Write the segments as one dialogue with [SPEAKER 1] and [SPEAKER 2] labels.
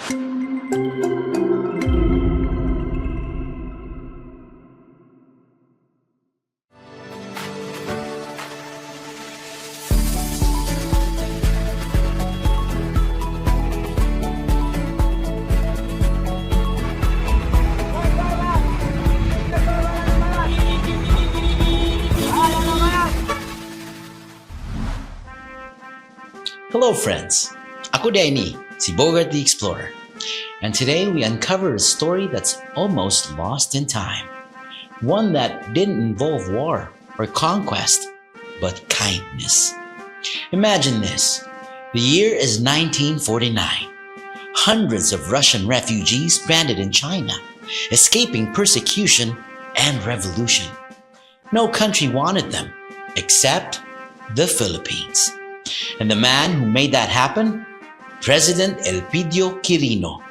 [SPEAKER 1] Hello friends, ako Danny, si Bogart the Explorer, and today we uncover a story that's almost lost in time. One that didn't involve war or conquest, but kindness. Imagine this, the year is 1949. Hundreds of Russian refugees stranded in China, escaping persecution and revolution. No country wanted them, except the Philippines. And the man who made that happen? President Elpidio Quirino,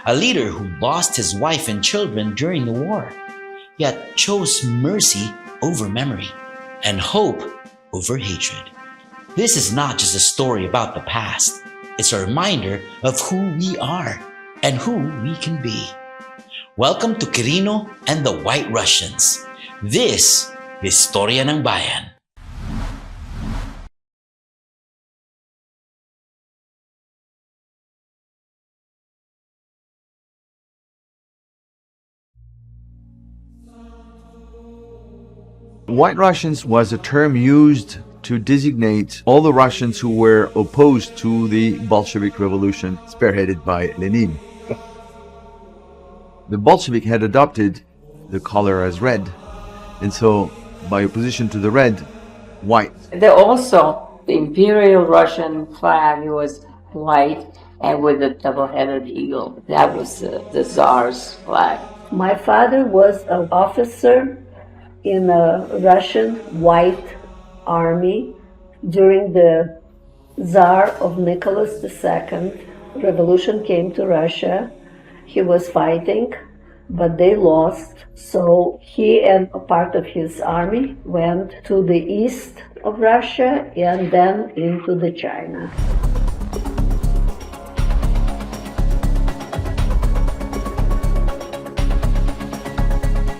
[SPEAKER 1] a leader who lost his wife and children during the war, yet chose mercy over memory and hope over hatred. This is not just a story about the past. It's a reminder of who we are and who we can be. Welcome to Quirino and the White Russians. This is Storya ng Bayan.
[SPEAKER 2] White Russians was a term used to designate all the Russians who were opposed to the Bolshevik Revolution spearheaded by Lenin. The Bolshevik had adopted the color as red, and so by opposition to the red, white.
[SPEAKER 3] Also, the Imperial Russian flag was white and with a double-headed eagle. That was the Tsar's flag.
[SPEAKER 4] My father was an officer in a Russian White Army during the Tsar of Nicholas II. Revolution came to Russia. He was fighting, but they lost. So he and a part of his army went to the east of Russia and then into the China.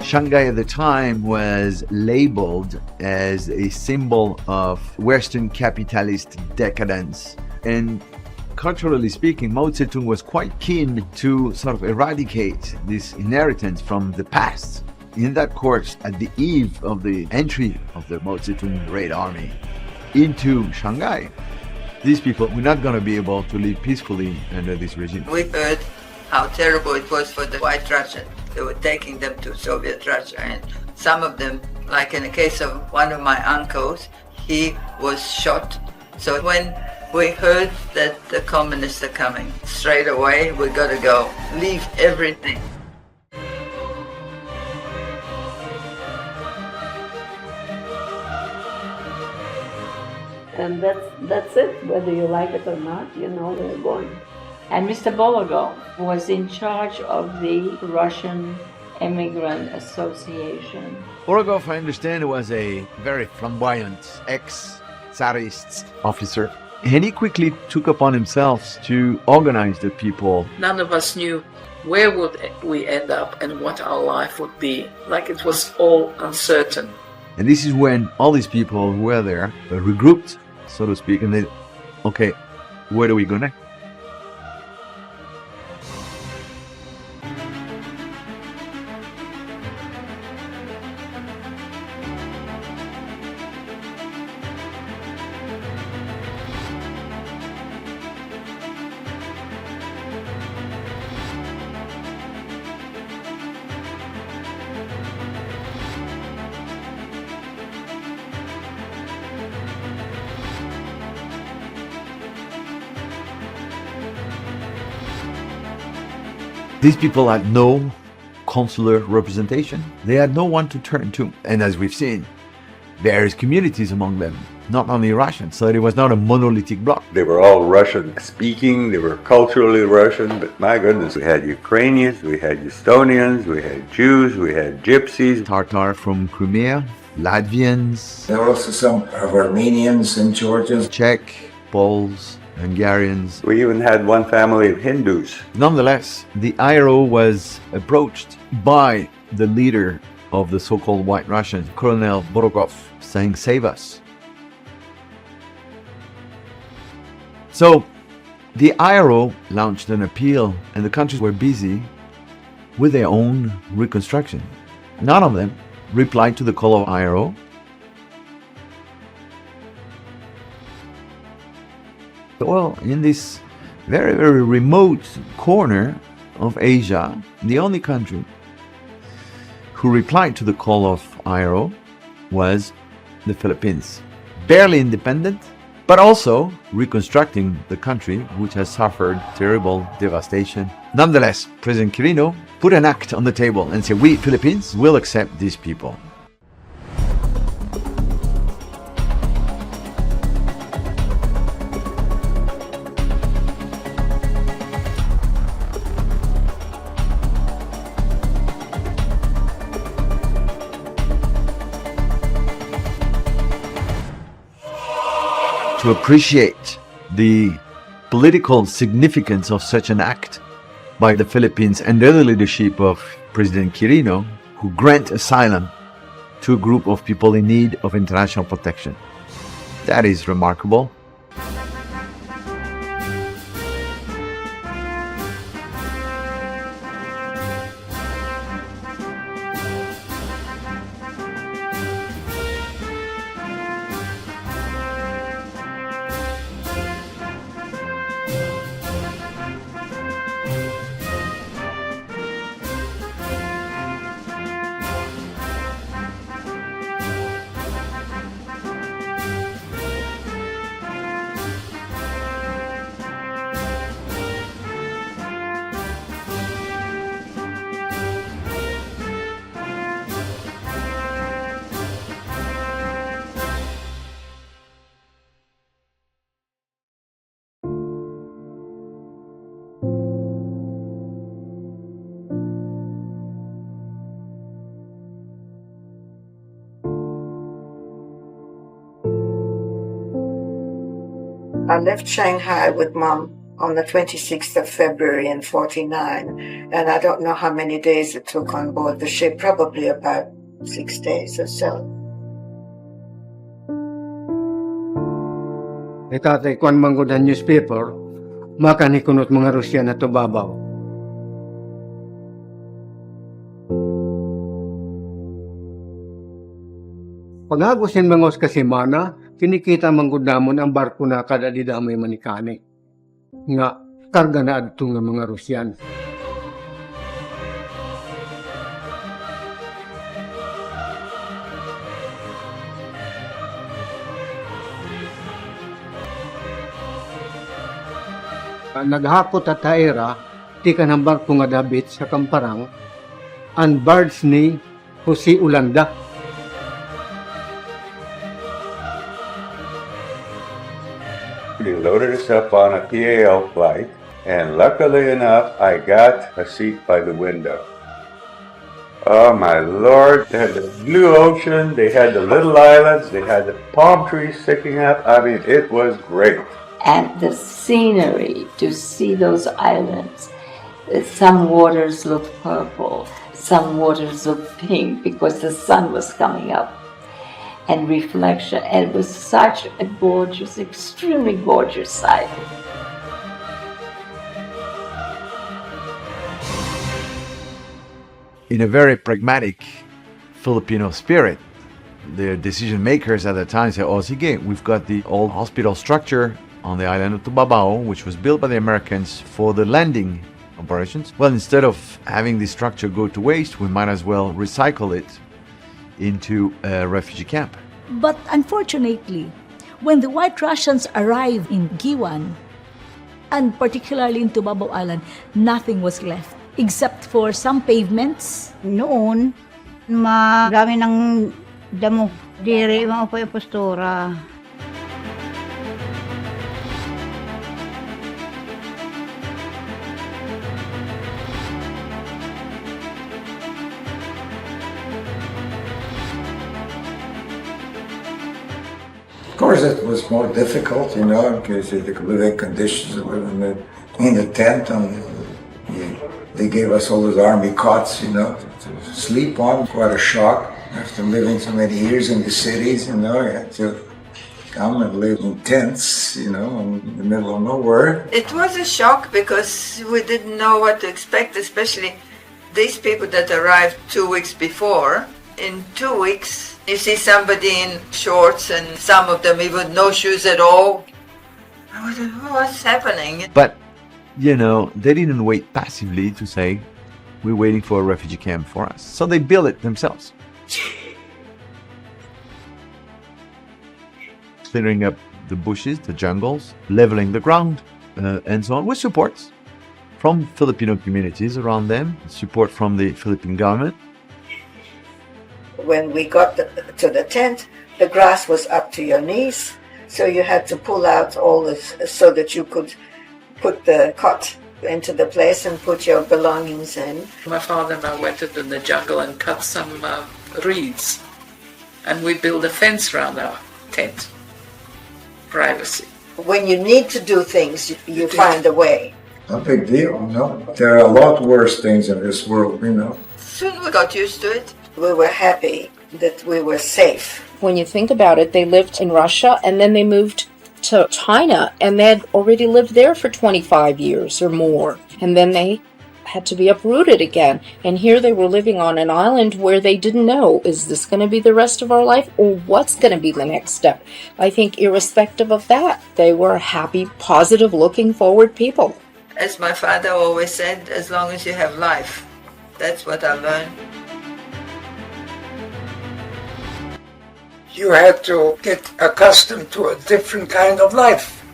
[SPEAKER 2] Shanghai at the time was labeled as a symbol of Western capitalist decadence. And culturally speaking, Mao Zedong was quite keen to sort of eradicate this inheritance from the past. In that course, at the eve of the entry of the Mao Zedong Red Army into Shanghai, these people were not going to be able to live peacefully under this regime.
[SPEAKER 5] We heard how terrible it was for the White Russians. They were taking them to Soviet Russia, and some of them, like in the case of one of my uncles, he was shot. So when we heard that the communists are coming, straight away we got to go, leave everything.
[SPEAKER 4] And that's it. Whether you like it or not, you know we're going.
[SPEAKER 3] And Mr. Bologov was in charge of the Russian Immigrant Association.
[SPEAKER 2] Bologov, I understand, was a very flamboyant ex-Tsarist officer. And he quickly took upon himself to organize the people.
[SPEAKER 6] None of us knew where would we end up and what our life would be. Like it was all uncertain.
[SPEAKER 2] And this is when all these people who were there were regrouped, so to speak, and they, okay, where do we go next? These people had no consular representation. They had no one to turn to. And as we've seen, various communities among them, not only Russian, so it was not a monolithic bloc.
[SPEAKER 7] They were all Russian speaking, they were culturally Russian, but my goodness, we had Ukrainians, we had Estonians, we had Jews, we had Gypsies.
[SPEAKER 2] Tatar from Crimea, Latvians.
[SPEAKER 8] There were also some of Armenians and Georgians.
[SPEAKER 2] Czech, Poles, Hungarians.
[SPEAKER 7] We even had one family of Hindus.
[SPEAKER 2] Nonetheless, the IRO was approached by the leader of the so-called White Russians, Colonel Borogov, saying, "Save us." So the IRO launched an appeal, and the countries were busy with their own reconstruction. None of them replied to the call of IRO. Well, in this very, very remote corner of Asia, the only country who replied to the call of IRO was the Philippines. Barely independent, but also reconstructing the country, which has suffered terrible devastation. Nonetheless, President Quirino put an act on the table and said, "We Philippines will accept these people." To appreciate the political significance of such an act by the Philippines under the leadership of President Quirino, who grant asylum to a group of people in need of international protection. That is remarkable.
[SPEAKER 8] I left Shanghai with Mom on the 26th of February in 49, and I don't know how many days it took on board the ship, probably about 6 days or so.
[SPEAKER 9] Itatay kuan manggod ang newspaper, makanikunot mga Rusya na tubabaw. Pag-agusin mangos kasimana, kinikita manggod namon ang barko na kada di damay manikani. Nga, karga na adto nga mga Rusyan. Naghakot at taera, ti ka ng barko nga dabit sa Kamparang, ang barge ni Jose Ulanda.
[SPEAKER 7] They loaded us up on a PAL flight, and luckily enough, I got a seat by the window. Oh my Lord, they had the blue ocean, they had the little islands, they had the palm trees sticking up. I mean, it was great.
[SPEAKER 3] And the scenery, to see those islands, some waters looked purple, some waters looked pink because the sun was coming up, and reflection, and it was such a gorgeous, extremely gorgeous sight.
[SPEAKER 2] In a very pragmatic Filipino spirit, the decision makers at the time said, "Oh, sige, we've got the old hospital structure on the island of Tubabao, which was built by the Americans for the landing operations. Well, instead of having the structure go to waste, we might as well recycle it into a refugee camp."
[SPEAKER 10] But unfortunately, when the White Russians arrived in Giwan, and particularly in Tubabao Island, nothing was left except for some pavements.
[SPEAKER 11] Noon, marami ng damo. Diri, mga po yung postura.
[SPEAKER 12] course, it was more difficult, because the living conditions, living in the tent, and they gave us all those army cots, to sleep on. Quite a shock after living so many years in the cities, you had to come and live in tents, in the middle of nowhere.
[SPEAKER 5] It was a shock because we didn't know what to expect, especially these people that arrived 2 weeks before. In 2 weeks, you see somebody in shorts and some of them even no shoes at all. I was like, what's happening?
[SPEAKER 2] But, they didn't wait passively to say, we're waiting for a refugee camp for us. So they built it themselves. Clearing up the bushes, the jungles, leveling the ground, and so on, with supports from Filipino communities around them, support from the Philippine government.
[SPEAKER 8] When we got to the tent, the grass was up to your knees, so you had to pull out all this so that you could put the cot into the place and put your belongings in.
[SPEAKER 6] My father and I went into the jungle and cut some reeds, and we built a fence around our tent. Privacy.
[SPEAKER 8] When you need to do things, you find a way.
[SPEAKER 12] No big deal, There are a lot worse things in this world,
[SPEAKER 5] Soon we got used to it.
[SPEAKER 8] We were happy that we were safe.
[SPEAKER 13] When you think about it, they lived in Russia and then they moved to China and they'd already lived there for 25 years or more. And then they had to be uprooted again. And here they were living on an island where they didn't know, is this going to be the rest of our life or what's going to be the next step? I think irrespective of that, they were happy, positive, looking forward people.
[SPEAKER 5] As my father always said, as long as you have life. That's what I learned.
[SPEAKER 14] You had to get accustomed to a different kind of life.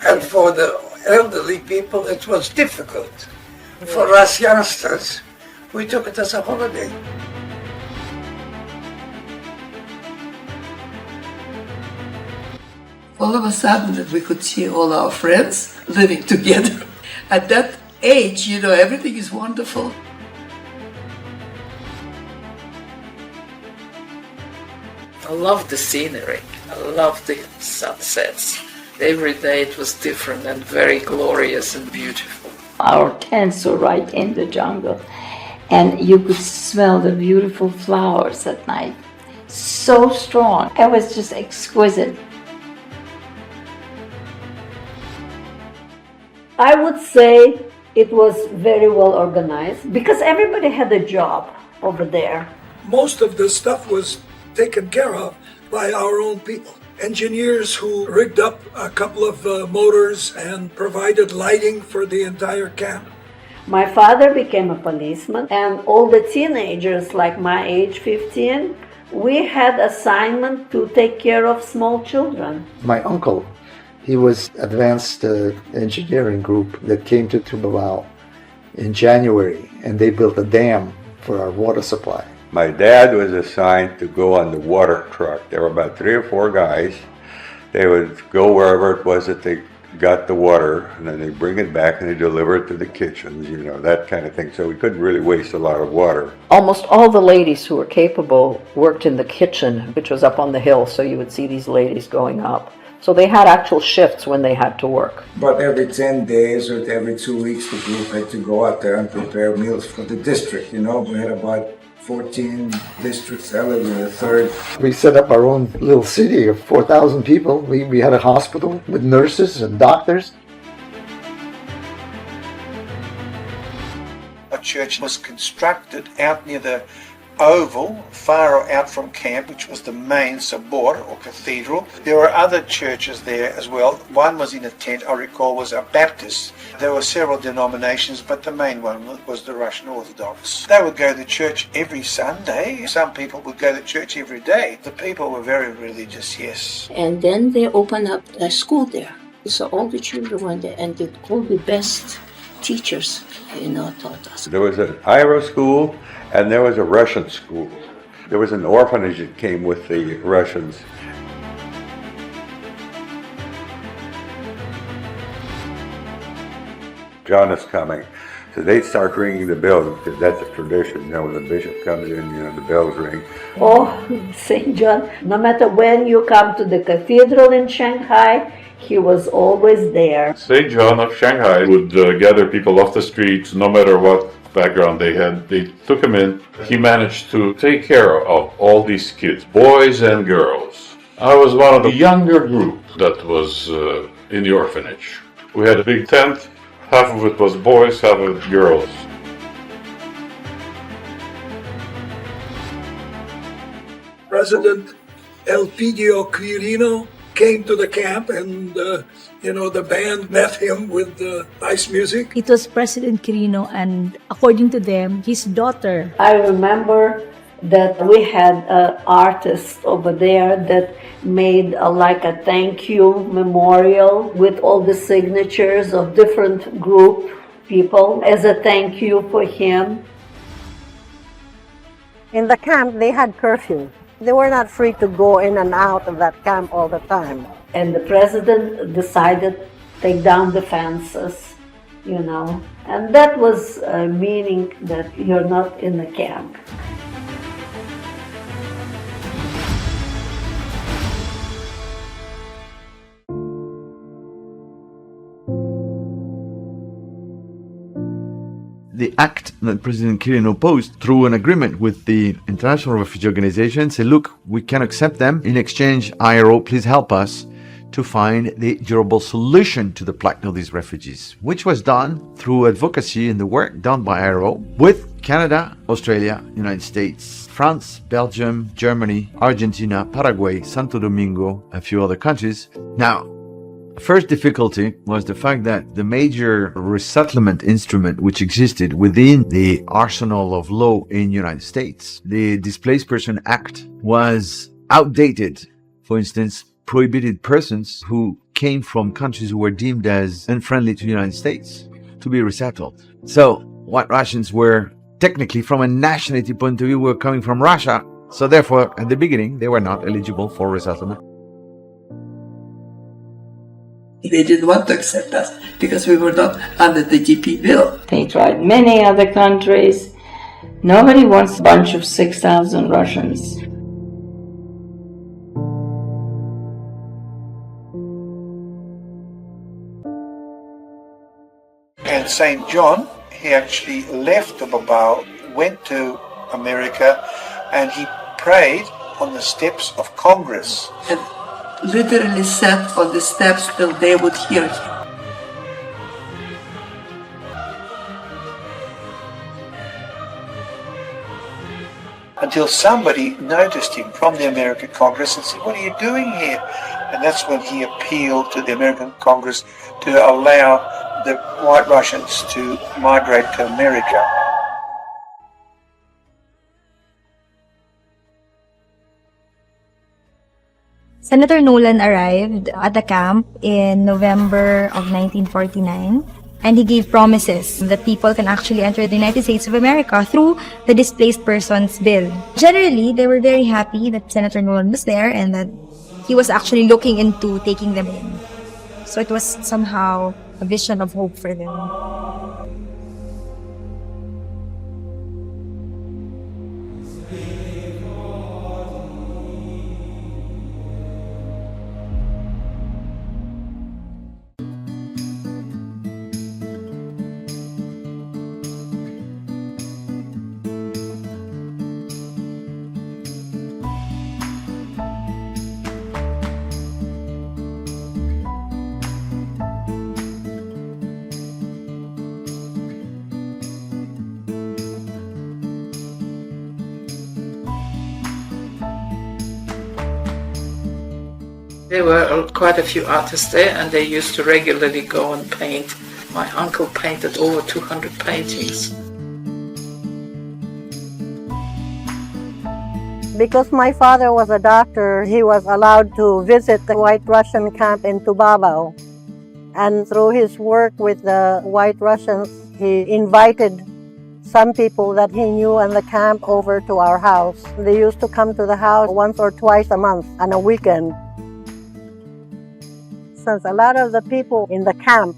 [SPEAKER 14] And for the elderly people, it was difficult. For us youngsters, we took it as a holiday.
[SPEAKER 15] All of a sudden that we could see all our friends living together. At that age, everything is wonderful.
[SPEAKER 6] I loved the scenery. I loved the sunsets. Every day it was different and very glorious and beautiful.
[SPEAKER 3] Our tents were right in the jungle, and you could smell the beautiful flowers at night. So strong. It was just exquisite.
[SPEAKER 4] I would say it was very well organized because everybody had a job over there.
[SPEAKER 14] Most of the stuff was taken care of by our own people. Engineers who rigged up a couple of motors and provided lighting for the entire camp.
[SPEAKER 4] My father became a policeman, and all the teenagers like my age, 15, we had assignment to take care of small children.
[SPEAKER 16] My uncle, he was advanced engineering group that came to Tubabao in January, and they built a dam for our water supply.
[SPEAKER 7] My dad was assigned to go on the water truck. There were about 3 or 4 guys. They would go wherever it was that they got the water, and then they bring it back and they deliver it to the kitchens, that kind of thing. So we couldn't really waste a lot of water.
[SPEAKER 13] Almost all the ladies who were capable worked in the kitchen, which was up on the hill, so you would see these ladies going up. So they had actual shifts when they had to work.
[SPEAKER 12] But every 10 days or every 2 weeks, the group had to go out there and prepare meals for the district. We had about 14 districts. I lived in the 3rd.
[SPEAKER 16] We set up our own little city of 4,000 people. We had a hospital with nurses and doctors.
[SPEAKER 14] A church was constructed out near the oval, far out from camp, which was the main sabor or cathedral. There were other churches there as well. One was in a tent, I recall, was a Baptist. There were several denominations, but the main one was the Russian Orthodox. They would go to church every Sunday. Some people would go to church every day. The people were very religious, yes.
[SPEAKER 17] And then they opened up a school there. So all the children went there, and all the best teachers, taught us.
[SPEAKER 7] There was an Ira school, and there was a Russian school. There was an orphanage that came with the Russians. John is coming. So they start ringing the bells, because that's a tradition. When the bishop comes in, the bells ring.
[SPEAKER 4] Oh, St. John, no matter when you come to the cathedral in Shanghai, he was always there.
[SPEAKER 18] St. John of Shanghai would gather people off the streets, no matter what background they had. They took him in. He managed to take care of all these kids, boys and girls. I was one of the younger group that was in the orphanage. We had a big tent. Half of it was boys, half of it girls.
[SPEAKER 19] President Elpidio Quirino came to the camp, and the band met him with nice music.
[SPEAKER 10] It was President Quirino and, according to them, his daughter.
[SPEAKER 4] I remember that we had an artist over there that made like a thank you memorial with all the signatures of different group people as a thank you for him.
[SPEAKER 20] In the camp, they had curfew. They were not free to go in and out of that camp all the time.
[SPEAKER 4] And the president decided to take down the fences, and that was meaning that you're not in the camp.
[SPEAKER 2] The act that President Quirino posed through an agreement with the International Refugee Organization said, look, we can accept them. In exchange, IRO, please help us to find the durable solution to the plight of these refugees, which was done through advocacy and the work done by IRO with Canada, Australia, United States, France, Belgium, Germany, Argentina, Paraguay, Santo Domingo, a few other countries. Now, first difficulty was the fact that the major resettlement instrument which existed within the arsenal of law in the United States, the Displaced Person Act, was outdated. For instance, prohibited persons who came from countries who were deemed as unfriendly to the United States to be resettled. So White Russians were technically, from a nationality point of view, were coming from Russia. So therefore, at the beginning, they were not eligible for resettlement.
[SPEAKER 15] They didn't want to accept us because we were not under the GP bill.
[SPEAKER 3] They tried many other countries. Nobody wants a bunch of 6,000 Russians.
[SPEAKER 14] And St. John, he actually left the Babao, went to America, and he prayed on the steps of Congress.
[SPEAKER 15] And literally sat on the steps till they would hear him.
[SPEAKER 14] Until somebody noticed him from the American Congress and said, "What are you doing here?" And that's when he appealed to the American Congress to allow the White Russians to migrate to America.
[SPEAKER 21] Senator Nolan arrived at the camp in November of 1949, and he gave promises that people can actually enter the United States of America through the Displaced Persons Bill. Generally, they were very happy that Senator Nolan was there and that he was actually looking into taking them in. So it was somehow a vision of hope for them.
[SPEAKER 6] There were quite a few artists there, and they used to regularly go and paint. My uncle painted over 200 paintings.
[SPEAKER 20] Because my father was a doctor, he was allowed to visit the White Russian camp in Tubabao. And through his work with the White Russians, he invited some people that he knew in the camp over to our house. They used to come to the house once or twice a month on a weekend. Since a lot of the people in the camp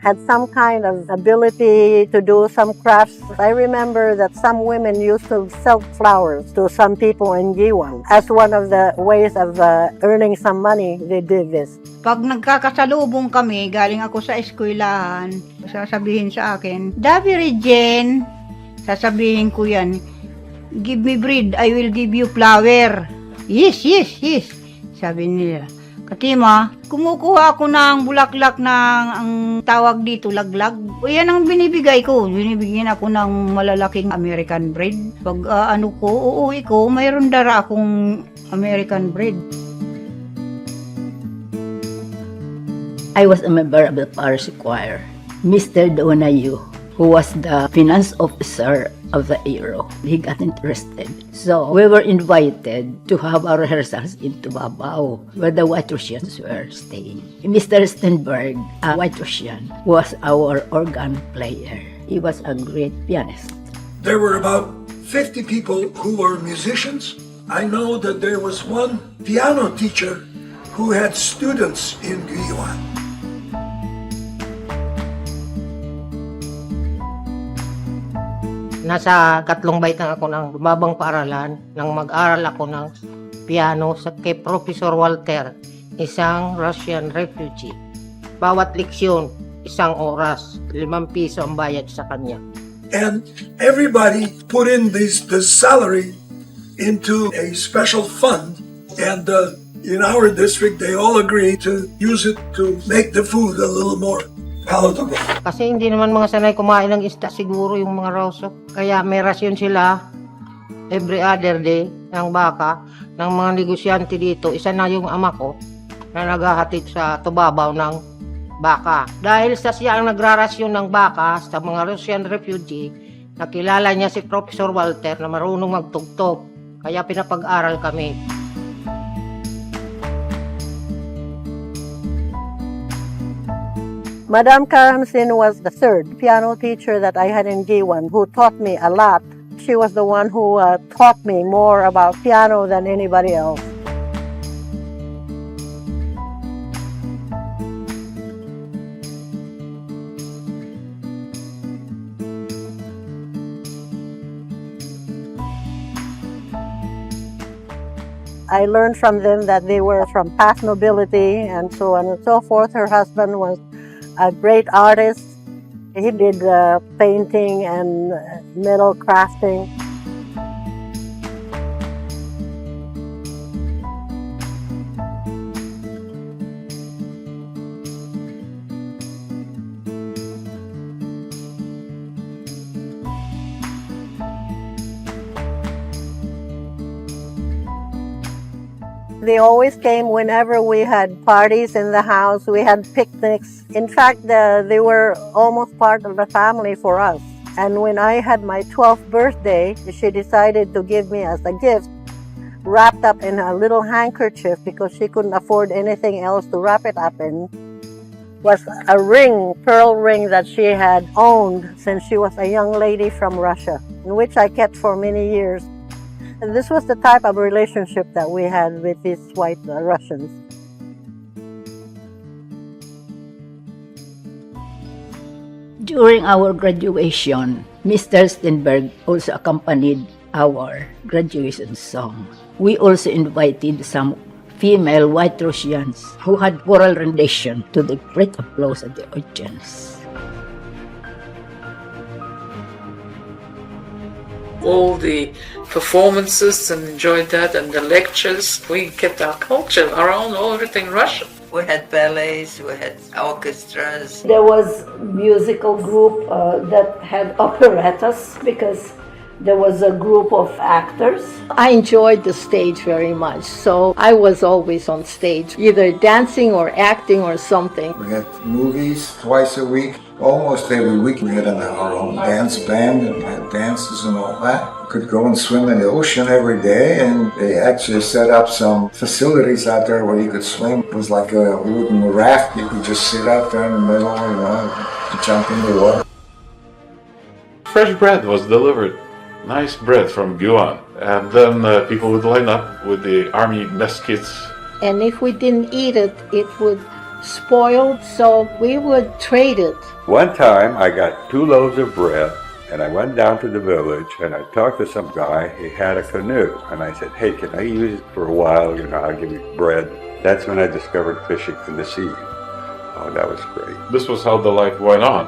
[SPEAKER 20] had some kind of ability to do some crafts. I remember that some women used to sell flowers to some people in Giwan. As one of the ways of earning some money, they did this.
[SPEAKER 11] Pag nagkakasalubong kami, galing ako sa eskwelahan, sasabihin sa akin, Dabi Regine, sasabihin ko yan, give me bread, I will give you flower. Yes, yes, yes, sabi nila. Katima, kumukuha ako ng bulaklak ng ang tawag dito, laglag. O yan ang binibigay ko. Binibigyan ako ng malalaking American bread. Pag uuwi ko, mayroon dara akong American bread.
[SPEAKER 1] I was a member of the parish choir. Mr. Donayu, who was the finance officer of the Aero, he got interested. So we were invited to have our rehearsals in Tubabao, where the White Russians were staying. Mr. Stenberg, a White Russian, was our organ player. He was a great pianist.
[SPEAKER 19] There were about 50 people who were musicians. I know that there was one piano teacher who had students in Guyuan.
[SPEAKER 22] Nasa Katlong Baitang ako ng lumabang paaralan nang mag-aral ako ng piano kay Professor Walter, isang Russian refugee. Bawat leksyon, 1 oras, 5 piso ang bayad sa kanya.
[SPEAKER 19] And everybody put in the salary into a special fund, and in our district they all agreed to use it to make the food a little more palatable.
[SPEAKER 22] Kasi hindi naman mga sanay kumain ng isda siguro yung mga Rausok. Kaya may rasyon sila every other day ng baka ng mga negosyante dito. Isa na yung ama ko na naghahatid sa Tubabaw ng baka. Dahil sa siya ang nagrarasyon ng baka sa mga Russian refugee, nakilala niya si Professor Walter na marunong magtugtog. Kaya pinapag-aral kami.
[SPEAKER 20] Madame Karamsin was the third piano teacher that I had in Giwan who taught me a lot. She was the one who taught me more about piano than anybody else. I learned from them that they were from past nobility and so on and so forth. Her husband was a great artist. He did painting and metal crafting. They always came whenever we had parties in the house. We had picnics. In fact, they were almost part of the family for us. And when I had my 12th birthday, she decided to give me as a gift, wrapped up in a little handkerchief because she couldn't afford anything else to wrap it up in, was a ring, pearl ring that she had owned since she was a young lady from Russia, which I kept for many years. And this was the type of relationship that we had with these white Russians.
[SPEAKER 1] During our graduation, Mr. Stenberg also accompanied our graduation song. We also invited some female white Russians who had choral rendition to the great applause of the audience.
[SPEAKER 6] All the performances and enjoyed that, and the lectures. We kept our culture, our own, everything Russian.
[SPEAKER 5] We had ballets, we had orchestras.
[SPEAKER 4] There was a musical group that had operettas because there was a group of actors.
[SPEAKER 23] I enjoyed the stage very much, so I was always on stage, either dancing or acting or something.
[SPEAKER 12] We had movies twice a week. Almost every week we had our own dance band and had dances and all that. We could go and swim in the ocean every day, and they actually set up some facilities out there where you could swim. It was like a wooden raft. You could just sit out there in the middle, jump in the water.
[SPEAKER 18] Fresh bread was delivered. Nice bread from Guan. And then people would line up with the army mess kits.
[SPEAKER 23] And if we didn't eat it, it would spoiled, so we would trade it.
[SPEAKER 7] One time I got 2 loaves of bread and I went down to the village and I talked to some guy. He had a canoe and I said, hey, can I use it for a while? I'll give you bread. That's when I discovered fishing in the sea. Oh, that was great.
[SPEAKER 18] This was how the life went on.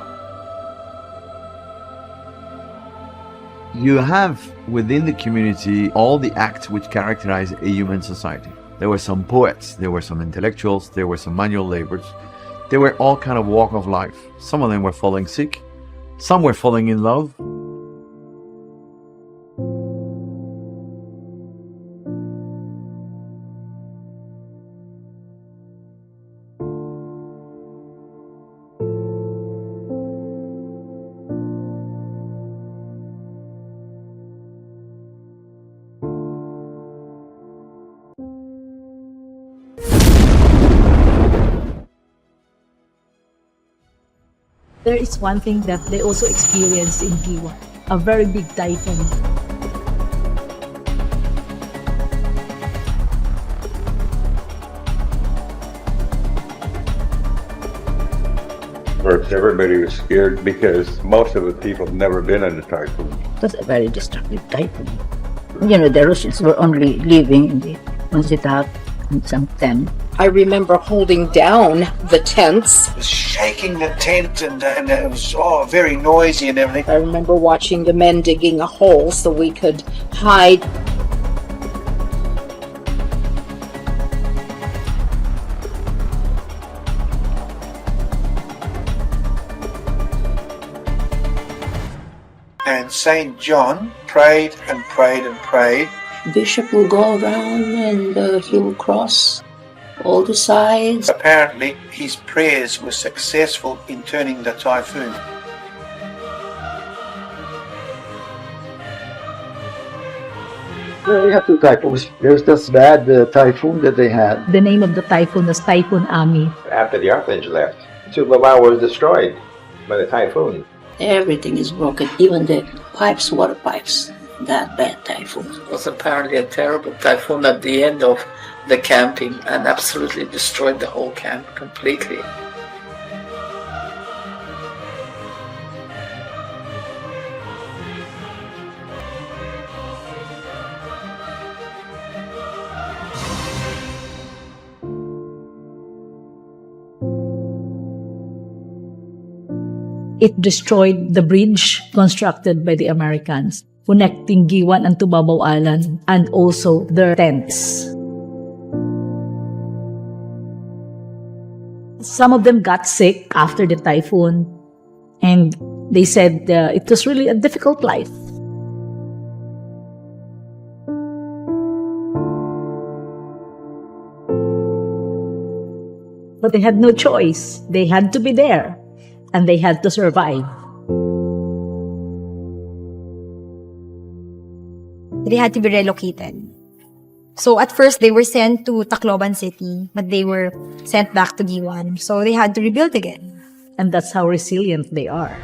[SPEAKER 2] You have within the community all the acts which characterize a human society. There were some poets, there were some intellectuals, there were some manual laborers. They were all kind of walk of life. Some of them were falling sick, some were falling in love.
[SPEAKER 10] There is one thing that they also experienced in Giwan, a very big typhoon.
[SPEAKER 7] First, everybody was scared because most of the people had never been in a typhoon.
[SPEAKER 1] It was a very destructive typhoon. The Russians were only living in the Monsitat and some tent.
[SPEAKER 23] I remember holding down the tents.
[SPEAKER 14] It was shaking the tent and it was very noisy and everything.
[SPEAKER 23] I remember watching the men digging a hole so we could hide.
[SPEAKER 14] And St. John prayed and prayed and prayed.
[SPEAKER 17] Bishop will go around and he will cross all the sides.
[SPEAKER 14] Apparently, his prayers were successful in turning the typhoon.
[SPEAKER 16] We had 2 typhoons. There's this bad typhoon that they had.
[SPEAKER 10] The name of the typhoon was Typhoon Ami.
[SPEAKER 8] After the orphanage left, Tubabao was destroyed by the typhoon.
[SPEAKER 17] Everything is broken, even the pipes, water pipes. That bad typhoon.
[SPEAKER 6] It was apparently a terrible typhoon at the end of the camping and absolutely destroyed the whole camp completely.
[SPEAKER 10] It destroyed the bridge constructed by the Americans, connecting Giwan and Tubabao Island, and also their tents. Some of them got sick after the typhoon, and they said it was really a difficult life. But they had no choice. They had to be there, and they had to survive.
[SPEAKER 21] They had to be relocated. So at first, they were sent to Tacloban City, but they were sent back to Giwan. So they had to rebuild again.
[SPEAKER 10] And that's how resilient they are.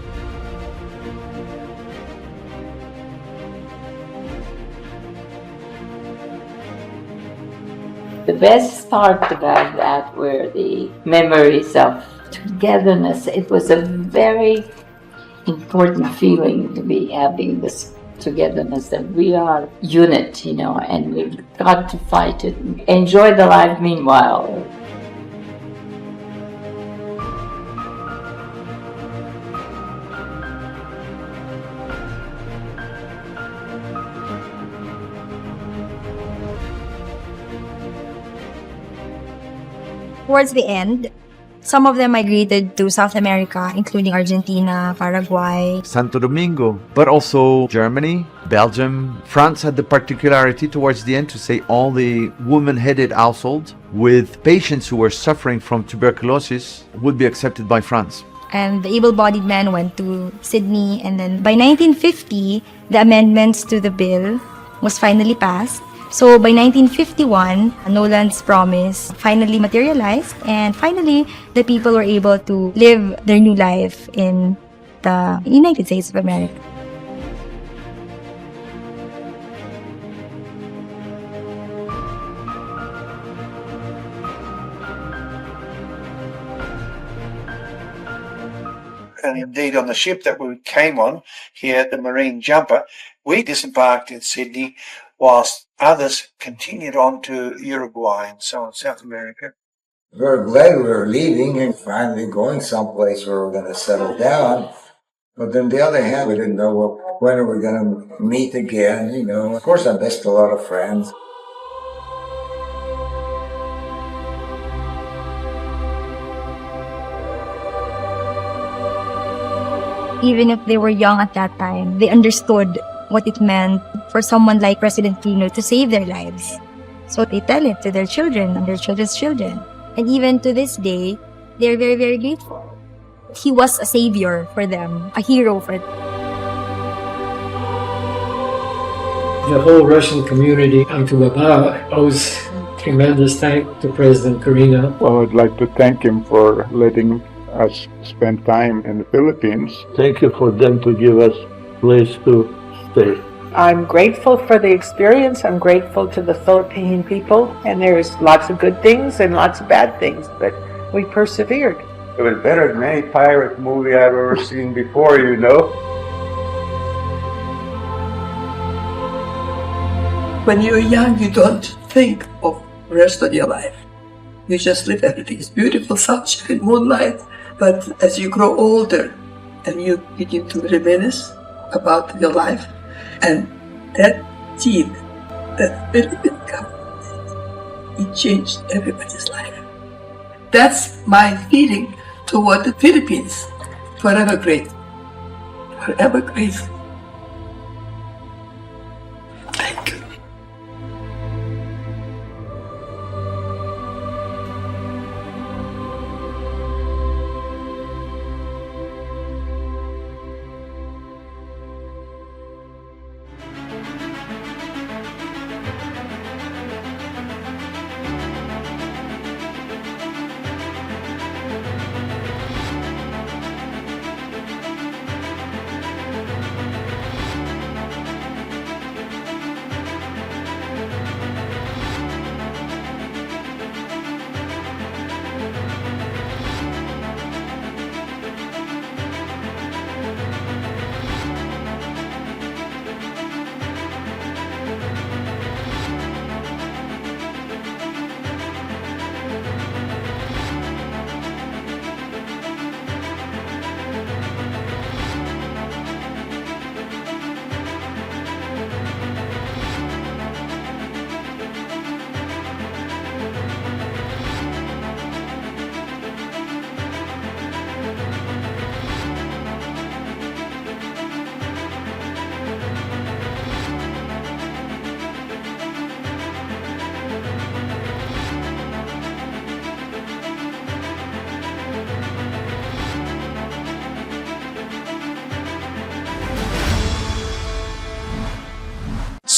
[SPEAKER 3] The best part about that were the memories of togetherness. It was a very important feeling to be having this togetherness, that we are unit, and we've got to fight it and enjoy the life meanwhile.
[SPEAKER 21] Towards the end, some of them migrated to South America, including Argentina, Paraguay,
[SPEAKER 2] Santo Domingo, but also Germany, Belgium. France had the particularity towards the end to say all the woman-headed households with patients who were suffering from tuberculosis would be accepted by France.
[SPEAKER 21] and the able-bodied men went to Sydney. And then by 1950, the amendments to the bill was finally passed. So by 1951, Nolan's promise finally materialized, and finally the people were able to live their new life in the United States of America.
[SPEAKER 14] And indeed, on the ship that we came on here, the Marine Jumper, we disembarked in Sydney whilst others continued on to Uruguay and so on, South America.
[SPEAKER 12] We were glad we were leaving and finally going someplace where we're going to settle down. But on the other hand, we didn't know when we were going to meet again, you know. Of course, I missed a lot of friends.
[SPEAKER 21] Even if they were young at that time, they understood what it meant for someone like President Quirino to save their lives. So they tell it to their children and their children's children. And even to this day, they're very, very grateful. He was a savior for them, a hero for them.
[SPEAKER 9] The whole Russian community in Tubaba owes tremendous thanks to President Quirino.
[SPEAKER 13] Well, I'd like to thank him for letting us spend time in the Philippines.
[SPEAKER 15] Thank you for them to give us a place to stay.
[SPEAKER 24] I'm grateful for the experience. I'm grateful to the Philippine people. And there's lots of good things and lots of bad things, but we persevered.
[SPEAKER 7] It was better than any pirate movie I've ever seen before, you know.
[SPEAKER 25] When you're young, you don't think of the rest of your life. You just live, everything is beautiful, sunshine, moonlight. But as you grow older and you begin to reminisce about your life, and that gene, that Philippine government, it changed everybody's life. That's my feeling toward the Philippines. Forever grateful. Forever grateful. Thank you.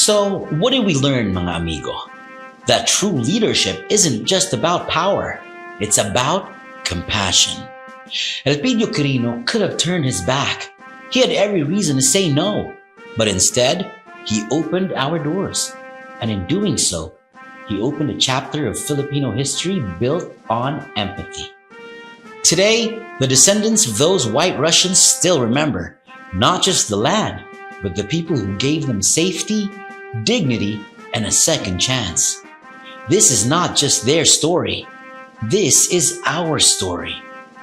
[SPEAKER 26] So, what did we learn, mga amigo? That true leadership isn't just about power. It's about compassion. Elpidio Quirino could have turned his back. He had every reason to say no. But instead, he opened our doors. And in doing so, he opened a chapter of Filipino history built on empathy. Today, the descendants of those white Russians still remember not just the land, but the people who gave them safety, dignity, and a second chance. This is not just their story. This is our story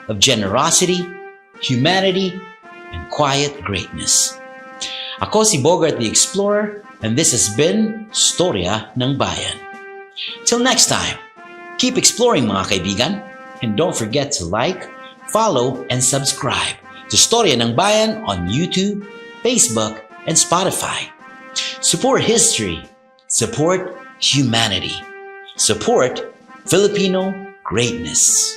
[SPEAKER 26] of generosity, humanity, and quiet greatness. Ako si Bogart the Explorer, and this has been Storya ng Bayan. Till next time, keep exploring, mga kaibigan, and don't forget to like, follow, and subscribe to Storya ng Bayan on YouTube, Facebook, and Spotify. Support history, support humanity, support Filipino greatness.